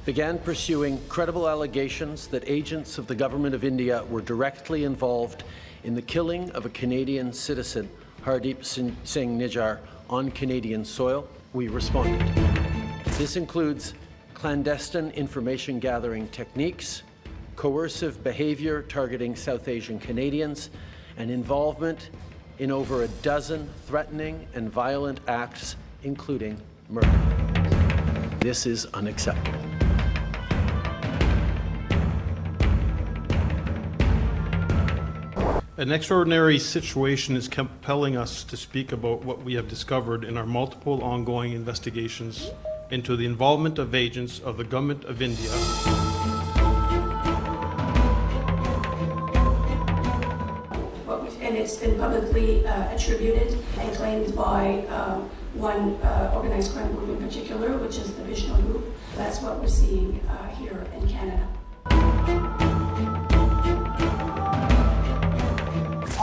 began pursuing credible allegations that agents of the Government of India were directly involved in the killing of a Canadian citizen, Hardeep Singh Nijjar, on Canadian soil, we responded. This includes clandestine information gathering techniques, coercive behaviour targeting South Asian Canadians, and involvement in over a dozen threatening and violent acts, including murder. This is unacceptable. An extraordinary situation is compelling us to speak about what we have discovered in our multiple ongoing investigations into the involvement of agents of the Government of India. And it's been publicly attributed and claimed by one organized crime group in particular, which is the Vishnu Group. That's what we're seeing here in Canada.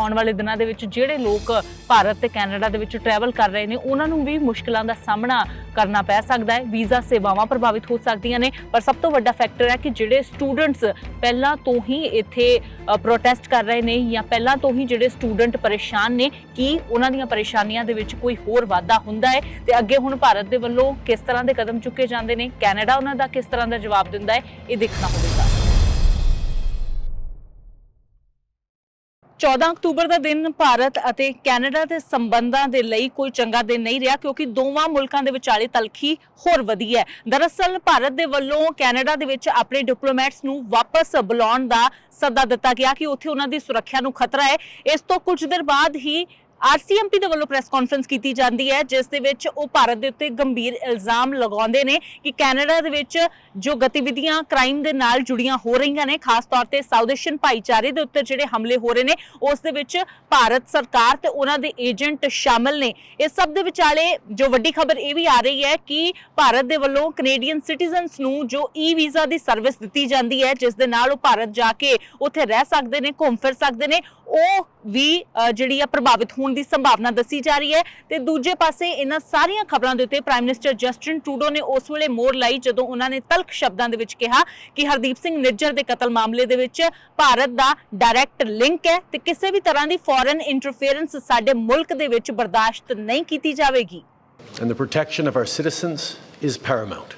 ਆਉਣ ਵਾਲੇ ਦਿਨਾਂ ਦੇ ਵਿੱਚ ਜਿਹੜੇ ਲੋਕ ਭਾਰਤ ਤੇ Canada ਦੇ ਵਿੱਚ ਟਰੈਵਲ ਕਰ ਰਹੇ ਨੇ ਉਹਨਾਂ ਨੂੰ ਵੀ ਮੁਸ਼ਕਲਾਂ ਦਾ ਸਾਹਮਣਾ ਕਰਨਾ ਪੈ ਸਕਦਾ ਹੈ। ਵੀਜ਼ਾ ਸੇਵਾਵਾਂ ਪ੍ਰਭਾਵਿਤ ਹੋ ਸਕਦੀਆਂ ਨੇ, ਪਰ ਸਭ ਤੋਂ ਵੱਡਾ ਫੈਕਟਰ ਹੈ ਕਿ ਜਿਹੜੇ ਸਟੂਡੈਂਟਸ ਪਹਿਲਾਂ ਤੋਂ ਹੀ ਇੱਥੇ ਪ੍ਰੋਟੈਸਟ ਕਰ ਰਹੇ ਨੇ ਜਾਂ ਪਹਿਲਾਂ ਤੋਂ ਹੀ ਜਿਹੜੇ ਸਟੂਡੈਂਟ ਪਰੇਸ਼ਾਨ ਨੇ, ਕੀ ਉਹਨਾਂ ਦੀਆਂ ਪਰੇਸ਼ਾਨੀਆਂ ਦੇ ਵਿੱਚ ਕੋਈ ਹੋਰ ਵਾਧਾ ਹੁੰਦਾ ਹੈ ਤੇ ਅੱਗੇ ਹੁਣ ਭਾਰਤ ਦੇ ਵੱਲੋਂ ਕਿਸ ਤਰ੍ਹਾਂ ਦੇ ਕਦਮ ਚੁੱਕੇ ਜਾਂਦੇ ਨੇ, ਕੈਨੇਡਾ ਉਹਨਾਂ ਦਾ ਕਿਸ ਤਰ੍ਹਾਂ ਦਾ ਜਵਾਬ ਦਿੰਦਾ ਹੈ, ਇਹ ਦੇਖਣਾ ਹੋਵੇਗਾ। 14 ਅਕਤੂਬਰ ਦਾ ਦਿਨ ਭਾਰਤ ਅਤੇ ਕੈਨੇਡਾ ਦੇ ਸੰਬੰਧਾਂ ਦੇ ਲਈ ਕੋਈ ਚੰਗਾ ਦਿਨ ਨਹੀਂ ਰਿਹਾ, ਕਿਉਂਕਿ ਦੋਵਾਂ ਮੁਲਕਾਂ ਦੇ ਵਿਚਾਲੇ ਤਲਖੀ ਹੋਰ ਵਧੀ ਹੈ। ਦਰਅਸਲ ਭਾਰਤ ਦੇ ਵੱਲੋਂ ਕੈਨੇਡਾ ਦੇ ਵਿੱਚ ਆਪਣੇ ਡਿਪਲੋਮੈਟਸ ਨੂੰ ਵਾਪਸ ਬੁਲਾਉਣ ਦਾ ਸੱਦਾ ਦਿੱਤਾ ਗਿਆ ਕਿ ਉੱਥੇ ਉਹਨਾਂ ਦੀ ਸੁਰੱਖਿਆ ਨੂੰ ਖਤਰਾ ਹੈ। ਇਸ ਤੋਂ ਕੁਝ ਦੇਰ ਬਾਅਦ ਹੀ RCMP ਦੇ ਵੱਲੋਂ ਪ੍ਰੈਸ ਕਾਨਫਰੰਸ ਕੀਤੀ ਜਾਂਦੀ ਹੈ, ਜਿਸ ਦੇ ਵਿੱਚ ਉਹ ਭਾਰਤ ਦੇ ਉੱਤੇ ਗੰਭੀਰ ਇਲਜ਼ਾਮ ਲਗਾਉਂਦੇ ਨੇ ਕਿ ਕੈਨੇਡਾ ਦੇ ਵਿੱਚ ਜੋ ਗਤੀਵਿਧੀਆਂ ਕ੍ਰਾਈਮ ਦੇ ਨਾਲ ਜੁੜੀਆਂ ਹੋ ਰਹੀਆਂ ਨੇ, ਖਾਸ ਤੌਰ ਤੇ ਸਾਊਥ ਏਸ਼ੀਅਨ ਭਾਈਚਾਰੇ ਦੇ ਉੱਤੇ ਜਿਹੜੇ ਹਮਲੇ ਹੋ ਰਹੇ ਨੇ, ਉਸ ਦੇ ਵਿੱਚ ਭਾਰਤ ਸਰਕਾਰ ਤੇ ਉਹਨਾਂ ਦੇ ਏਜੰਟ ਸ਼ਾਮਲ ਨੇ। ਇਸ ਸਭ ਦੇ ਵਿਚਾਲੇ ਜੋ ਵੱਡੀ ਖਬਰ ਇਹ ਵੀ ਆ ਰਹੀ ਹੈ ਕਿ ਭਾਰਤ ਦੇ ਵੱਲੋਂ ਕੈਨੇਡੀਅਨ ਸਿਟੀਜ਼ਨਸ ਨੂੰ ਜੋ ਵੀਜ਼ਾ ਦੀ ਸਰਵਿਸ ਦਿੱਤੀ ਜਾਂਦੀ ਹੈ, ਜਿਸ ਦੇ ਨਾਲ ਉਹ ਭਾਰਤ ਜਾ ਕੇ ਉੱਥੇ ਰਹਿ ਸਕਦੇ ਨੇ, ਘੁੰਮ ਫਿਰ ਸਕਦੇ ਨੇ, ਉਹ ਵੀ ਜਿਹੜੀ ਆ ਪ੍ਰਭਾਵਿਤ ਹੋਣ ਦੀ ਸੰਭਾਵਨਾ ਦੱਸੀ ਜਾ ਰਹੀ ਹੈ। ਤੇ ਦੂਜੇ ਪਾਸੇ ਇਹਨਾਂ ਸਾਰੀਆਂ ਖਬਰਾਂ ਦੇ ਉੱਤੇ ਪ੍ਰਾਈਮ ਮਿਨਿਸਟਰ ਜਸਟਿਨ ਟਰੂਡੋ ਨੇ ਉਸ ਵੇਲੇ ਮੋਹਰ ਲਾਈ ਜਦੋਂ ਉਹਨਾਂ ਨੇ ਤਲਖ ਸ਼ਬਦਾਂ ਦੇ ਵਿੱਚ ਕਿਹਾ ਕਿ ਹਰਦੀਪ ਸਿੰਘ ਨਿੱਜਰ ਦੇ ਕਤਲ ਮਾਮਲੇ ਦੇ ਵਿੱਚ ਭਾਰਤ ਦਾ ਡਾਇਰੈਕਟ ਲਿੰਕ ਹੈ ਤੇ ਕਿਸੇ ਵੀ ਤਰ੍ਹਾਂ ਦੀ ਫੋਰਨ ਇੰਟਰਫੇਰੈਂਸ ਸਾਡੇ ਮੁਲਕ ਦੇ ਵਿੱਚ ਬਰਦਾਸ਼ਤ ਨਹੀਂ ਕੀਤੀ ਜਾਵੇਗੀ। And the protection of our citizens is paramount.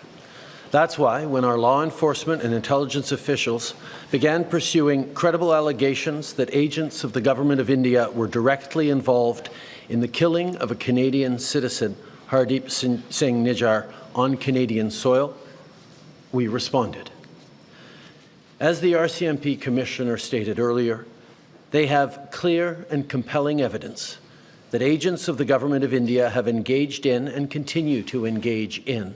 That's why, when our law enforcement and intelligence officials began pursuing credible allegations that agents of the Government of India were directly involved in the killing of a Canadian citizen, Hardeep Singh Nijjar, on Canadian soil, we responded. As the RCMP Commissioner stated earlier, they have clear and compelling evidence that agents of the Government of India have engaged in and continue to engage in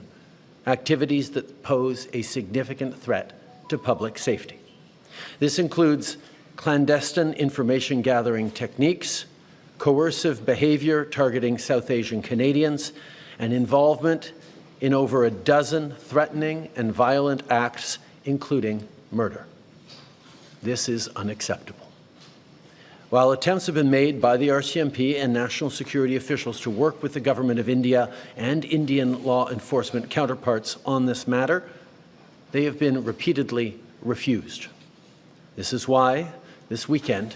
activities that pose a significant threat to public safety. This includes clandestine information gathering techniques, coercive behaviour targeting South Asian Canadians, and involvement in over a dozen threatening and violent acts, including murder. This is unacceptable. While attempts have been made by the RCMP and national security officials to work with the Government of India and Indian law enforcement counterparts on this matter, they have been repeatedly refused. This is why, this weekend,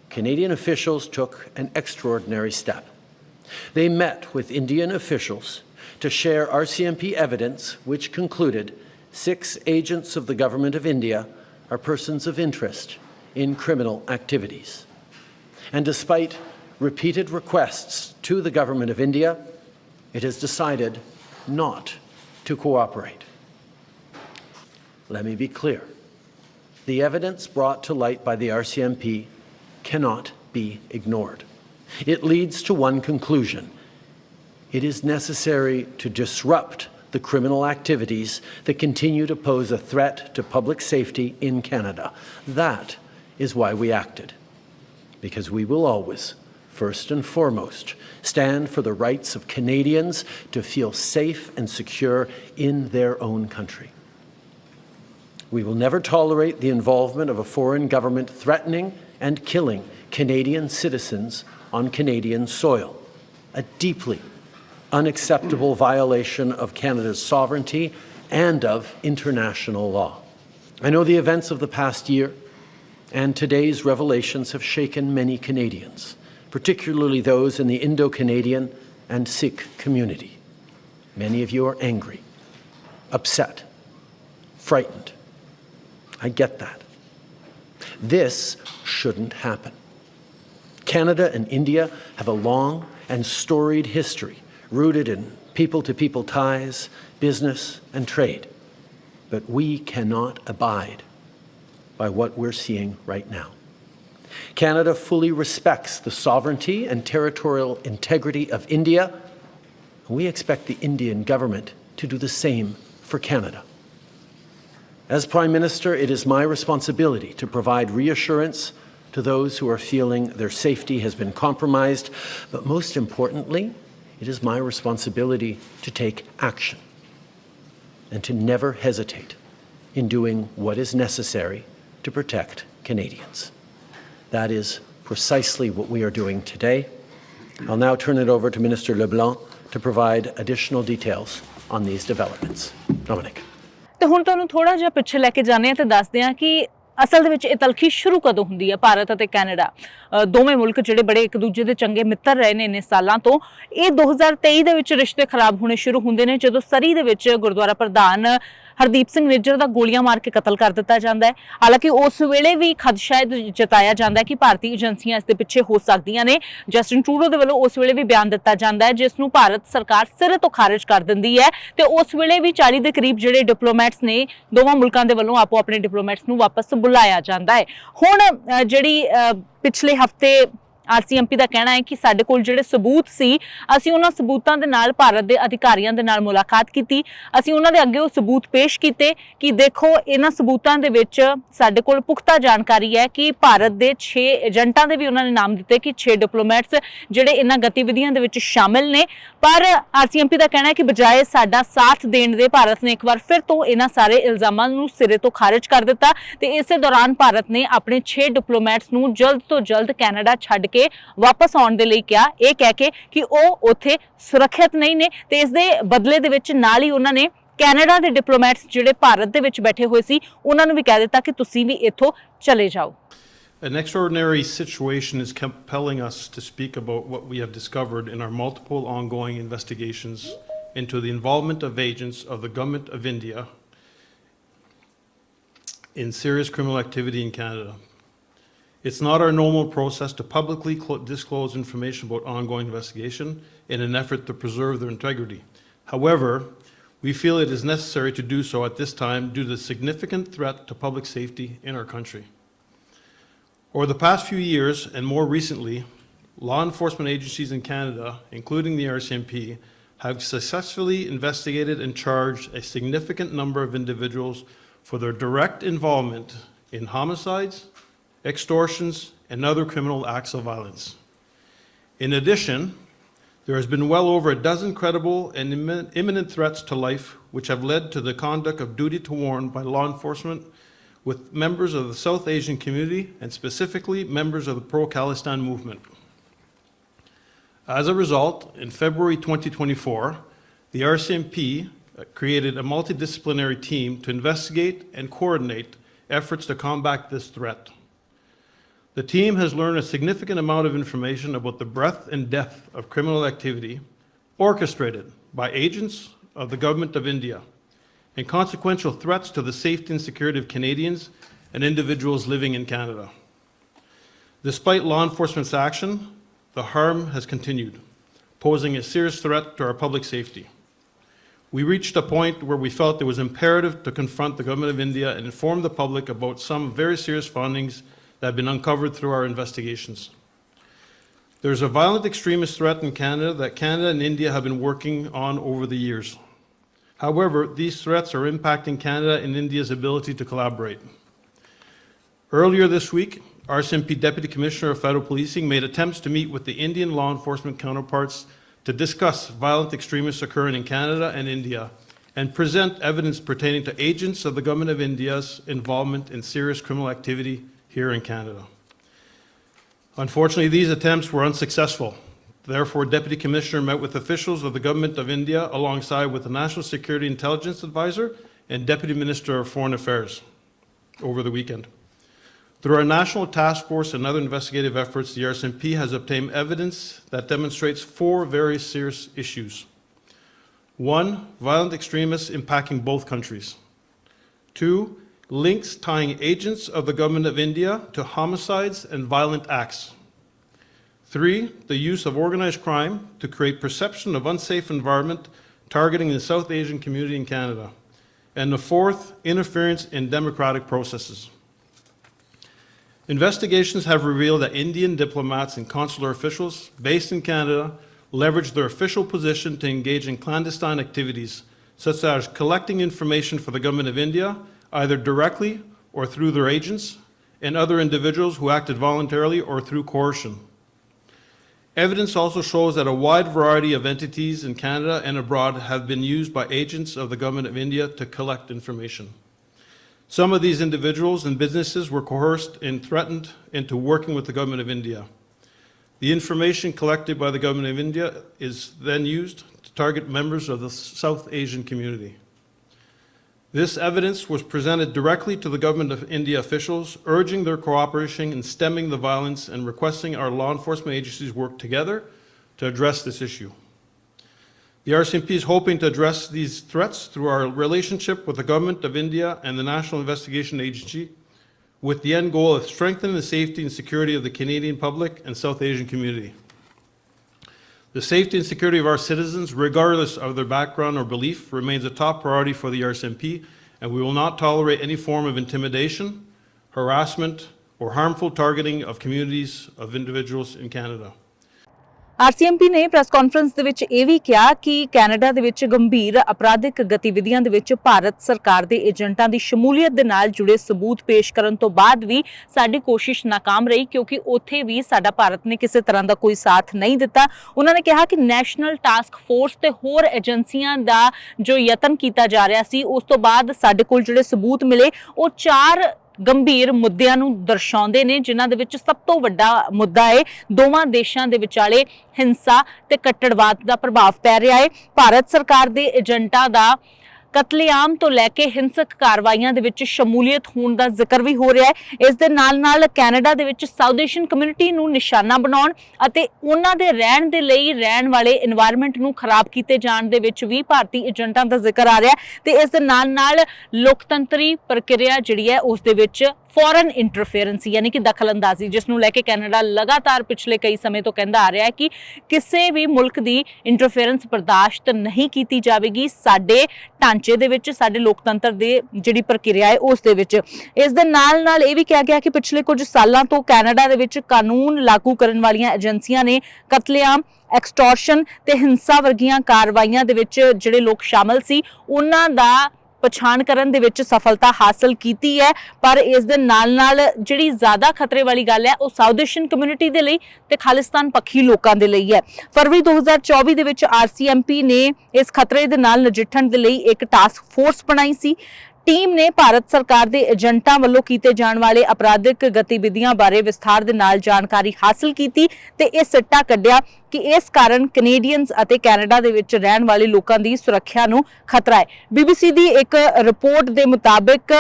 Canadian officials took an extraordinary step. They met with Indian officials to share RCMP evidence which concluded 6 agents of the Government of India are persons of interest in criminal activities. And despite repeated requests to the Government of India, it has decided not to cooperate. Let me be clear. The evidence brought to light by the RCMP cannot be ignored. It leads to one conclusion. It is necessary to disrupt the criminal activities that continue to pose a threat to public safety in Canada. That is why we acted. Because we will always, first and foremost, stand for the rights of Canadians to feel safe and secure in their own country. We will never tolerate the involvement of a foreign government threatening and killing Canadian citizens on Canadian soil, a deeply unacceptable violation of Canada's sovereignty and of international law. I know the events of the past year and today's revelations have shaken many Canadians, particularly those in the Indo-Canadian and Sikh community. Many of you are angry, upset, frightened. I get that. This shouldn't happen. Canada and India have a long and storied history rooted in people-to-people ties, business and trade. But we cannot abide by what we're seeing right now. Canada fully respects the sovereignty and territorial integrity of India. We expect the Indian government to do the same for Canada. As Prime Minister, it is my responsibility to provide reassurance to those who are feeling their safety has been compromised, but most importantly, it is my responsibility to take action and to never hesitate in doing what is necessary to protect Canadians. That is precisely what we are doing today. I'll now turn it over to Minister LeBlanc to provide additional details on these developments. Dominic. ਤੇ ਹੁਣ ਤੁਹਾਨੂੰ ਥੋੜਾ ਜਿਹਾ ਪਿੱਛੇ ਲੈ ਕੇ ਜਾਣੇ ਆ ਤੇ ਦੱਸਦੇ ਆ ਕਿ ਅਸਲ ਦੇ ਵਿੱਚ ਇਹ ਤਲਖੀ ਸ਼ੁਰੂ ਕਦੋਂ ਹੁੰਦੀ ਹੈ ਭਾਰਤ ਅਤੇ ਕੈਨੇਡਾ ਦੋਵੇਂ ਮੁਲਕ ਜਿਹੜੇ ਬੜੇ ਇੱਕ ਦੂਜੇ ਦੇ ਚੰਗੇ ਮਿੱਤਰ ਰਹੇ ਨੇ ਇੰਨੇ ਸਾਲਾਂ ਤੋਂ ਇਹ 2023 ਦੇ ਵਿੱਚ ਰਿਸ਼ਤੇ ਖਰਾਬ ਹੋਣੇ ਸ਼ੁਰੂ ਹੁੰਦੇ ਨੇ ਜਦੋਂ ਸਰੀ ਦੇ ਵਿੱਚ ਗੁਰਦੁਆਰਾ ਪ੍ਰਧਾਨ ਹਰਦੀਪ ਸਿੰਘ ਨਿੱਜਰ ਦਾ ਗੋਲੀਆਂ ਮਾਰ ਕੇ ਕਤਲ ਕਰ ਦਿੱਤਾ ਜਾਂਦਾ ਹੈ ਹਾਲਾਂਕਿ ਉਸ ਵੇਲੇ ਵੀ ਖਦਸ਼ਾ ਜਤਾਇਆ ਜਾਂਦਾ ਹੈ ਕਿ ਭਾਰਤੀ ਏਜੰਸੀਆਂ ਇਸ ਦੇ ਪਿੱਛੇ ਹੋ ਸਕਦੀਆਂ ਨੇ ਜਸਟਿਨ ਟਰੂਡੋ ਦੇ ਵੱਲੋਂ ਉਸ ਵੇਲੇ ਵੀ ਬਿਆਨ ਦਿੱਤਾ ਜਾਂਦਾ ਹੈ ਜਿਸ ਨੂੰ ਭਾਰਤ ਸਰਕਾਰ ਸਿਰੇ ਤੋਂ ਖਾਰਜ ਕਰ ਦਿੰਦੀ ਹੈ ਤੇ ਉਸ ਵੇਲੇ ਵੀ 40 ਦੇ ਕਰੀਬ ਜਿਹੜੇ ਡਿਪਲੋਮੈਟਸ ਨੇ ਦੋਵਾਂ ਮੁਲਕਾਂ ਦੇ ਵੱਲੋਂ ਆਪੋ ਆਪਣੇ ਡਿਪਲੋਮੈਟਸ ਨੂੰ ਵਾਪਸ ਬੁਲਾਇਆ ਜਾਂਦਾ ਹੈ ਹੁਣ ਜਿਹੜੀ ਪਿਛਲੇ ਹਫਤੇ RCMP ਦਾ ਕਹਿਣਾ ਹੈ ਕਿ ਸਾਡੇ ਕੋਲ ਜਿਹੜੇ ਸਬੂਤ ਸੀ ਅਸੀਂ ਉਹਨਾਂ ਸਬੂਤਾਂ ਦੇ ਨਾਲ ਭਾਰਤ ਦੇ ਅਧਿਕਾਰੀਆਂ ਦੇ ਨਾਲ ਮੁਲਾਕਾਤ ਕੀਤੀ ਅਸੀਂ ਉਹਨਾਂ ਦੇ ਅੱਗੇ ਉਹ ਸਬੂਤ ਪੇਸ਼ ਕੀਤੇ ਕਿ ਦੇਖੋ ਇਹਨਾਂ ਸਬੂਤਾਂ ਦੇ ਵਿੱਚ ਸਾਡੇ ਕੋਲ ਪੁਖਤਾ ਜਾਣਕਾਰੀ ਹੈ ਕਿ ਭਾਰਤ ਦੇ 6 ਏਜੰਟਾਂ ਦੇ ਵੀ ਉਹਨਾਂ ਨੇ ਨਾਮ ਦਿੱਤੇ ਕਿ 6 ਡਿਪਲੋਮੈਟਸ ਜਿਹੜੇ ਇਹਨਾਂ ਗਤੀਵਿਧੀਆਂ ਦੇ ਵਿੱਚ ਸ਼ਾਮਿਲ ਨੇ ਪਰ RCMP ਦਾ ਕਹਿਣਾ ਹੈ ਕਿ ਬਜਾਏ ਸਾਡਾ ਸਾਥ ਦੇਣ ਦੇ ਭਾਰਤ ਨੇ ਇੱਕ ਵਾਰ ਫਿਰ ਤੋਂ ਇਹਨਾਂ ਸਾਰੇ ਇਲਜ਼ਾਮਾਂ ਨੂੰ ਸਿਰੇ ਤੋਂ ਖਾਰਜ ਕਰ ਦਿੱਤਾ ਤੇ ਇਸੇ ਦੌਰਾਨ ਭਾਰਤ ਨੇ ਆਪਣੇ 6 ਡਿਪਲੋਮੈਟਸ ਨੂੰ ਜਲਦ ਤੋਂ ਜਲਦ ਕੈਨੇਡਾ ਛੱਡ ਕੇ ਵਾਪਸ ਆਉਣ ਦੇ ਲਈ ਕਿਹਾ ਇਹ ਕਹਿ ਕੇ ਕਿ ਉਹ ਉੱਥੇ ਸੁਰੱਖਿਅਤ ਨਹੀਂ ਨੇ ਤੇ ਇਸ ਦੇ ਬਦਲੇ ਦੇ ਵਿੱਚ ਨਾਲ ਹੀ ਉਹਨਾਂ ਨੇ ਕੈਨੇਡਾ ਦੇ ਡਿਪਲੋਮੈਟਸ ਜਿਹੜੇ ਭਾਰਤ ਦੇ ਵਿੱਚ ਬੈਠੇ ਹੋਏ ਸੀ ਉਹਨਾਂ ਨੂੰ ਵੀ ਕਹਿ ਦਿੱਤਾ ਕਿ ਤੁਸੀਂ ਵੀ ਇੱਥੋਂ ਚਲੇ ਜਾਓ An extraordinary situation is compelling us to speak about what we have discovered in our multiple ongoing investigations into the involvement of agents of the Government of India in serious criminal activity in Canada. It's not our normal process to publicly disclose information about ongoing investigation in an effort to preserve their integrity. However, we feel it is necessary to do so at this time due to the significant threat to public safety in our country. Over the past few years, and more recently, law enforcement agencies in Canada, including the RCMP, have successfully investigated and charged a significant number of individuals for their direct involvement in homicides, extortions, and other criminal acts of violence. In addition, there has been well over a dozen credible and imminent threats to life which have led to the conduct of duty to warn by law enforcement with members of the South Asian community and specifically members of the pro-Khalistan movement. As a result, in February 2024, the RCMP created a multidisciplinary team to investigate and coordinate efforts to combat this threat. The team has learned a significant amount of information about the breadth and depth of criminal activity orchestrated by agents of the Government of India and consequential threats to the safety and security of Canadians and individuals living in Canada. Despite law enforcement's action, the harm has continued, posing a serious threat to our public safety. We reached a point where we felt it was imperative to confront the Government of India and inform the public about some very serious findings that have been uncovered through our investigations. There's a violent extremist threat in Canada that Canada and India have been working on over the years. However, these threats are impacting Canada and India's ability to collaborate. Earlier this week, RCMP Deputy Commissioner of Federal Policing made attempts to meet with the Indian law enforcement counterparts to discuss violent extremists occurring in Canada and India and present evidence pertaining to agents of the Government of India's involvement in serious criminal activity here in Canada. Unfortunately, these attempts were unsuccessful. Therefore, Deputy Commissioner met with officials of the Government of India alongside with the National Security Intelligence Advisor and Deputy Minister of Foreign Affairs over the weekend. Through our national task force and other investigative efforts, the RCMP has obtained evidence that demonstrates 4 very serious issues. 1, violent extremists impacting both countries. 2, links tying agents of the Government of India to homicides and violent acts. 3, the use of organized crime to create perception of unsafe environment targeting the South Asian community in Canada. And the 4th, interference in democratic processes. Investigations have revealed that Indian diplomats and consular officials based in Canada leveraged their official position to engage in clandestine activities, such as collecting information for the Government of India, either directly or through their agents, and other individuals who acted voluntarily or through coercion. Evidence also shows that a wide variety of entities in Canada and abroad have been used by agents of the Government of India to collect information. Some of these individuals and businesses were coerced and threatened into working with the Government of India. The information collected by the Government of India is then used to target members of the South Asian community. This evidence was presented directly to the Government of India officials, urging their cooperation in stemming the violence and requesting our law enforcement agencies work together to address this issue. The RCMP is hoping to address these threats through our relationship with the Government of India and the National Investigation Agency, with the end goal of strengthening the safety and security of the Canadian public and South Asian community. The safety and security of our citizens, regardless of their background or belief, remains a top priority for the RCMP, and we will not tolerate any form of intimidation, harassment, or harmful targeting of communities of individuals in Canada. RCMP ਨੇ press conference ਦੇ ਵਿੱਚ ਇਹ ਵੀ ਕਿਹਾ ਕਿ Canada ਦੇ ਵਿੱਚ ਗੰਭੀਰ ਅਪਰਾਧਿਕ ਗਤੀਵਿਧੀਆਂ ਦੇ ਵਿੱਚ ਭਾਰਤ ਸਰਕਾਰ ਦੇ ਏਜੰਟਾਂ ਦੀ ਸ਼ਮੂਲੀਅਤ ਦੇ ਨਾਲ ਜੁੜੇ ਸਬੂਤ ਪੇਸ਼ ਕਰਨ ਤੋਂ ਬਾਅਦ ਵੀ ਸਾਡੀ ਕੋਸ਼ਿਸ਼ ਨਾਕਾਮ ਰਹੀ, ਕਿਉਂਕਿ ਉੱਥੇ ਵੀ ਸਾਡਾ ਭਾਰਤ ਨੇ ਕਿਸੇ ਤਰ੍ਹਾਂ ਦਾ ਕੋਈ ਸਾਥ ਨਹੀਂ ਦਿੱਤਾ। ਉਹਨਾਂ ਨੇ ਕਿਹਾ ਕਿ ਨੈਸ਼ਨਲ ਟਾਸਕ ਫੋਰਸ ਤੇ ਹੋਰ ਏਜੰਸੀਆਂ ਦਾ ਜੋ ਯਤਨ ਕੀਤਾ ਜਾ ਰਿਹਾ ਸੀ, ਉਸ ਤੋਂ ਬਾਅਦ ਸਾਡੇ ਕੋਲ ਜਿਹੜੇ ਸਬੂਤ ਮਿਲੇ ਉਹ 4 ਗੰਭੀਰ ਮੁੱਦਿਆਂ ਨੂੰ ਦਰਸਾਉਂਦੇ ਨੇ, ਜਿਨ੍ਹਾਂ ਦੇ ਵਿੱਚ ਸਭ ਤੋਂ ਵੱਡਾ ਮੁੱਦਾ ਹੈ ਦੋਵਾਂ ਦੇਸ਼ਾਂ ਦੇ ਵਿਚਾਲੇ ਹਿੰਸਾ ਤੇ ਕੱਟੜਵਾਦ ਦਾ ਪ੍ਰਭਾਵ ਪੈ ਰਿਹਾ ਹੈ। ਭਾਰਤ ਸਰਕਾਰ ਦੇ ਏਜੰਟਾਂ ਦਾ ਕਤਲੇਆਮ ਤੋਂ ਲੈ ਕੇ ਹਿੰਸਕ ਕਾਰਵਾਈਆਂ ਦੇ ਵਿੱਚ ਸ਼ਮੂਲੀਅਤ ਹੋਣ ਦਾ ਜ਼ਿਕਰ ਵੀ ਹੋ ਰਿਹਾ ਹੈ। ਇਸ ਦੇ ਨਾਲ-ਨਾਲ ਕੈਨੇਡਾ ਦੇ ਵਿੱਚ ਸਾਊਥ ਏਸ਼ੀਅਨ ਕਮਿਊਨਿਟੀ ਨੂੰ ਨਿਸ਼ਾਨਾ ਬਣਾਉਣ ਅਤੇ ਉਹਨਾਂ ਦੇ ਰਹਿਣ ਦੇ ਲਈ ਰਹਿਣ ਵਾਲੇ এনवायरमेंट ਨੂੰ ਖਰਾਬ ਕੀਤੇ ਜਾਣ ਦੇ ਵਿੱਚ ਵੀ ਭਾਰਤੀ ਏਜੰਟਾਂ ਦਾ ਜ਼ਿਕਰ ਆ ਰਿਹਾ ਤੇ ਇਸ ਦੇ ਨਾਲ-ਨਾਲ ਲੋਕਤੰਤਰੀ ਪ੍ਰਕਿਰਿਆ ਜਿਹੜੀ ਹੈ ਉਸ ਦੇ ਵਿੱਚ ਫੋਰਨ ਇੰਟਰਫੇਰੈਂਸ ਯਾਨੀ ਕਿ ਦਖਲਅੰਦਾਜ਼ੀ, ਜਿਸ ਨੂੰ ਲੈ ਕੇ ਕੈਨੇਡਾ ਲਗਾਤਾਰ ਪਿਛਲੇ ਕਈ ਸਮੇਂ ਤੋਂ ਕਹਿੰਦਾ ਆ ਰਿਹਾ ਹੈ ਕਿ ਕਿਸੇ ਵੀ ਮੁਲਕ ਦੀ ਇੰਟਰਫੇਰੈਂਸ ਬਰਦਾਸ਼ਤ ਨਹੀਂ ਕੀਤੀ ਜਾਵੇਗੀ ਸਾਡੇ ਢਾਂਚੇ ਦੇ ਵਿੱਚ, ਸਾਡੇ ਲੋਕਤੰਤਰ ਦੇ ਜਿਹੜੀ ਪ੍ਰਕਿਰਿਆ ਹੈ ਉਸ ਦੇ ਵਿੱਚ। ਇਸ ਦੇ ਨਾਲ-ਨਾਲ ਇਹ ਵੀ ਕਿਹਾ ਗਿਆ ਕਿ ਪਿਛਲੇ ਕੁਝ ਸਾਲਾਂ ਤੋਂ ਕੈਨੇਡਾ ਦੇ ਵਿੱਚ ਕਾਨੂੰਨ ਲਾਗੂ ਕਰਨ ਵਾਲੀਆਂ ਏਜੰਸੀਆਂ ਨੇ ਕਤਲੇਆਮ, ਐਕਸਟੋਰਸ਼ਨ ਤੇ ਹਿੰਸਾ ਵਰਗੀਆਂ ਕਾਰਵਾਈਆਂ ਦੇ ਵਿੱਚ ਜਿਹੜੇ ਲੋਕ ਸ਼ਾਮਲ ਸੀ ਉਹਨਾਂ ਦਾ ਪਛਾਣ ਕਰਨ ਦੇ ਵਿੱਚ ਸਫਲਤਾ ਹਾਸਲ ਕੀਤੀ ਹੈ। ਪਰ ਇਸ ਦੇ ਨਾਲ-ਨਾਲ ਜਿਹੜੀ ਜ਼ਿਆਦਾ ਖਤਰੇ ਵਾਲੀ ਗੱਲ ਹੈ ਉਹ ਸਾਊਥ ਏਸ਼ੀਅਨ ਕਮਿਊਨਿਟੀ ਦੇ ਲਈ ਤੇ ਖਾਲਿਸਤਾਨ ਪੱਖੀ ਲੋਕਾਂ ਦੇ ਲਈ ਹੈ। ਫਰਵਰੀ 2024 ਦੇ ਵਿੱਚ RCMP ਨੇ ਇਸ ਖਤਰੇ ਦੇ ਨਾਲ ਨਜਿੱਠਣ ਦੇ ਲਈ ਇੱਕ ਟਾਸਕ ਫੋਰਸ ਬਣਾਈ ਸੀ। ਟੀਮ ਨੇ ਭਾਰਤ ਸਰਕਾਰ ਦੇ ਏਜੰਟਾਂ ਵੱਲੋਂ ਕੀਤੇ ਜਾਣ ਵਾਲੇ ਅਪਰਾਧਿਕ ਗਤੀਵਿਧੀਆਂ ਬਾਰੇ ਵਿਸਥਾਰ ਦੇ ਨਾਲ ਜਾਣਕਾਰੀ ਹਾਸਲ ਕੀਤੀ ਤੇ ਇਹ ਸਿੱਟਾ ਕੱਢਿਆ ਕਿ ਇਸ ਕਾਰਨ ਕੈਨੇਡੀਅਨਸ ਅਤੇ ਕੈਨੇਡਾ ਦੇ ਵਿੱਚ ਰਹਿਣ ਵਾਲੇ ਲੋਕਾਂ ਦੀ ਸੁਰੱਖਿਆ ਨੂੰ ਖਤਰਾ ਹੈ। BBC ਦੀ ਇੱਕ ਰਿਪੋਰਟ ਦੇ ਮੁਤਾਬਕ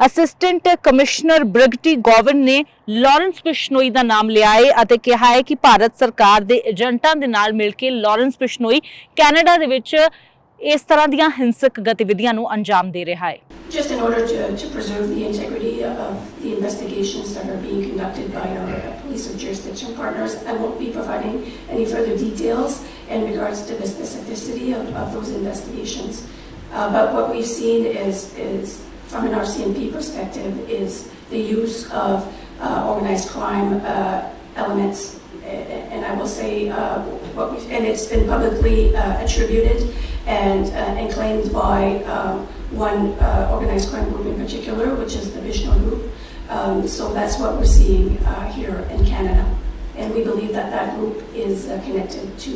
ਅਸਿਸਟੈਂਟ ਕਮਿਸ਼ਨਰ ਬ੍ਰਿਗਟੀ ਗੋਵਨ ਨੇ ਲਾਰੈਂਸ ਬਿਸ਼ਨੋਈ ਦਾ ਨਾਮ ਲਿਆ ਹੈ ਅਤੇ ਕਿਹਾ ਹੈ ਕਿ ਭਾਰਤ ਸਰਕਾਰ ਦੇ ਏਜੰਟਾਂ ਦੇ ਨਾਲ ਮਿਲ ਕੇ ਲਾਰੈਂਸ ਬਿਸ਼ਨੋਈ ਕੈਨੇਡਾ ਦੇ ਵਿੱਚ ਇਸ ਤਰ੍ਹਾਂ ਦੀਆਂ ਹਿੰਸਕ ਗਤੀਵਿਧੀਆਂ ਨੂੰ ਅੰਜਾਮ ਦੇ ਰਿਹਾ ਹੈ। Just in order to preserve the integrity of the investigations that are being conducted by our police of jurisdiction partners, I won't be providing any further details in regards to the specificity of those investigations. But what we've seen is from an RCMP perspective, is the use of organized crime elements. And I will say, and it's been publicly attributed and claimed by one organized crime group in particular, which is the Vishnu group. So that's what we're seeing here in Canada. And we believe that that group is connected to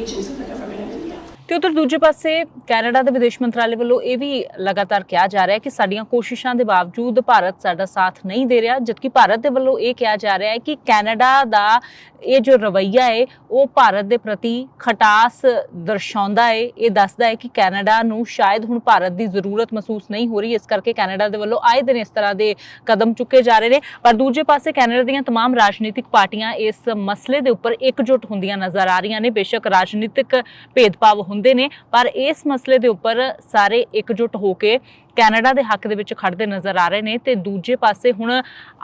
agents of the Government of India. ਤੇ ਉਧਰ ਦੂਜੇ ਪਾਸੇ Canada ਦੇ ਵਿਦੇਸ਼ ਮੰਤਰਾਲੇ ਵੱਲੋਂ ਇਹ ਵੀ ਲਗਾਤਾਰ ਕਿਹਾ ਜਾ ਰਿਹਾ ਹੈ ਕਿ ਸਾਡੀਆਂ ਕੋਸ਼ਿਸ਼ਾਂ ਦੇ ਬਾਵਜੂਦ ਭਾਰਤ ਸਾਡਾ ਸਾਥ ਨਹੀਂ ਦੇ ਰਿਹਾ, ਜਦਕਿ ਭਾਰਤ ਦੇ ਵੱਲੋਂ ਇਹ ਕਿਹਾ ਜਾ ਰਿਹਾ ਹੈ ਕਿ ਕੈਨੇਡਾ ਦਾ ਇਹ ਜੋ ਰਵੱਈਆ ਹੈ ਉਹ ਭਾਰਤ ਦੇ ਪ੍ਰਤੀ ਖਟਾਸ ਦਰਸਾਉਂਦਾ ਹੈ। ਇਹ ਦੱਸਦਾ ਹੈ ਕਿ ਕੈਨੇਡਾ ਨੂੰ ਸ਼ਾਇਦ ਹੁਣ ਭਾਰਤ ਦੀ ਜ਼ਰੂਰਤ ਮਹਿਸੂਸ ਨਹੀਂ ਹੋ ਰਹੀ, ਇਸ ਕਰਕੇ ਕੈਨੇਡਾ ਦੇ ਵੱਲੋਂ ਆਏ ਦਿਨ ਇਸ ਤਰ੍ਹਾਂ ਦੇ ਕਦਮ ਚੁੱਕੇ ਜਾ ਰਹੇ ਨੇ। ਪਰ ਦੂਜੇ ਪਾਸੇ ਕੈਨੇਡਾ ਦੀਆਂ तमाम ਰਾਜਨੀਤਿਕ ਪਾਰਟੀਆਂ ਇਸ ਮਸਲੇ ਦੇ ਉੱਪਰ ਇਕਜੁੱਟ ਹੁੰਦੀਆਂ ਨਜ਼ਰ ਆ ਰਹੀਆਂ ਨੇ। ਬੇਸ਼ੱਕ ਰਾਜਨੀਤਿਕ ਭੇਦਭਾਵ ਹੁੰਦੇ ਨੇ, ਪਰ ਇਸ ਮਸਲੇ ਦੇ ਉੱਪਰ ਸਾਰੇ ਇਕਜੁੱਟ ਹੋ ਕੇ ਕੈਨੇਡਾ ਦੇ ਹੱਕ ਦੇ ਵਿੱਚ ਖੜਦੇ ਨਜ਼ਰ ਆ ਰਹੇ ਨੇ। ਤੇ ਦੂਜੇ ਪਾਸੇ ਹੁਣ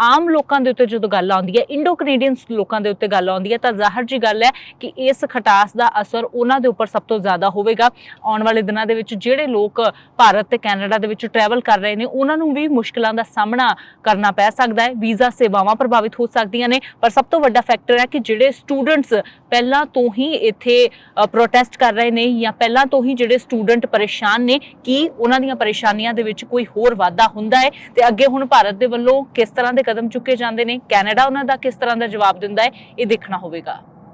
ਆਮ ਲੋਕਾਂ ਦੇ ਉੱਤੇ ਜਦੋਂ ਗੱਲ ਆਉਂਦੀ ਹੈ, ਇੰਡੋ ਕੈਨੇਡੀਅਨਸ ਲੋਕਾਂ ਦੇ ਉੱਤੇ ਗੱਲ ਆਉਂਦੀ ਹੈ, ਤਾਂ ਜ਼ਾਹਰ ਜੀ ਗੱਲ ਹੈ ਕਿ ਇਸ ਖਟਾਸ ਦਾ ਅਸਰ ਉਹਨਾਂ ਦੇ ਉੱਪਰ ਸਭ ਤੋਂ ਜ਼ਿਆਦਾ ਹੋਵੇਗਾ। ਆਉਣ ਵਾਲੇ ਦਿਨਾਂ ਦੇ ਵਿੱਚ ਜਿਹੜੇ ਲੋਕ ਭਾਰਤ ਤੇ ਕੈਨੇਡਾ ਦੇ ਵਿੱਚ ਟਰੈਵਲ ਕਰ ਰਹੇ ਨੇ ਉਹਨਾਂ ਨੂੰ ਵੀ ਮੁਸ਼ਕਲਾਂ ਦਾ ਸਾਹਮਣਾ ਕਰਨਾ ਪੈ ਸਕਦਾ ਹੈ। ਵੀਜ਼ਾ ਸੇਵਾਵਾਂ ਪ੍ਰਭਾਵਿਤ ਹੋ ਸਕਦੀਆਂ ਨੇ, ਪਰ ਸਭ ਤੋਂ ਵੱਡਾ ਫੈਕਟਰ ਹੈ ਕਿ ਜਿਹੜੇ ਸਟੂਡੈਂਟਸ ਪਹਿਲਾਂ ਤੋਂ ਹੀ ਇੱਥੇ ਪ੍ਰੋਟੈਸਟ ਕਰ ਰਹੇ ਨੇ ਜਾਂ ਪਹਿਲਾਂ ਤੋਂ ਹੀ ਜਿਹੜੇ ਸਟੂਡੈਂਟ ਪਰੇਸ਼ਾਨ ਨੇ, ਕੀ ਉਹਨਾਂ ਦੀਆਂ ਪਰੇਸ਼ਾਨੀਆਂ ਦੇ ਵਿੱਚ ਕੋਈ ਹੋਰ ਵਾਧਾ ਹੁੰਦਾ ਹੈ ਤੇ ਅੱਗੇ ਹੁਣ ਭਾਰਤ ਦੇ ਵੱਲੋਂ ਕਿਸ ਤਰ੍ਹਾਂ ਦੇ ਕਦਮ ਚੁੱਕੇ ਜਾਂਦੇ ਨੇ, ਕੈਨੇਡਾ ਉਹਨਾਂ ਦਾ ਕਿਸ ਤਰ੍ਹਾਂ ਦਾ ਜਵਾਬ ਦਿੰਦਾ ਹੈ, ਇਹ ਦੇਖਣਾ ਹੋਵੇਗਾ।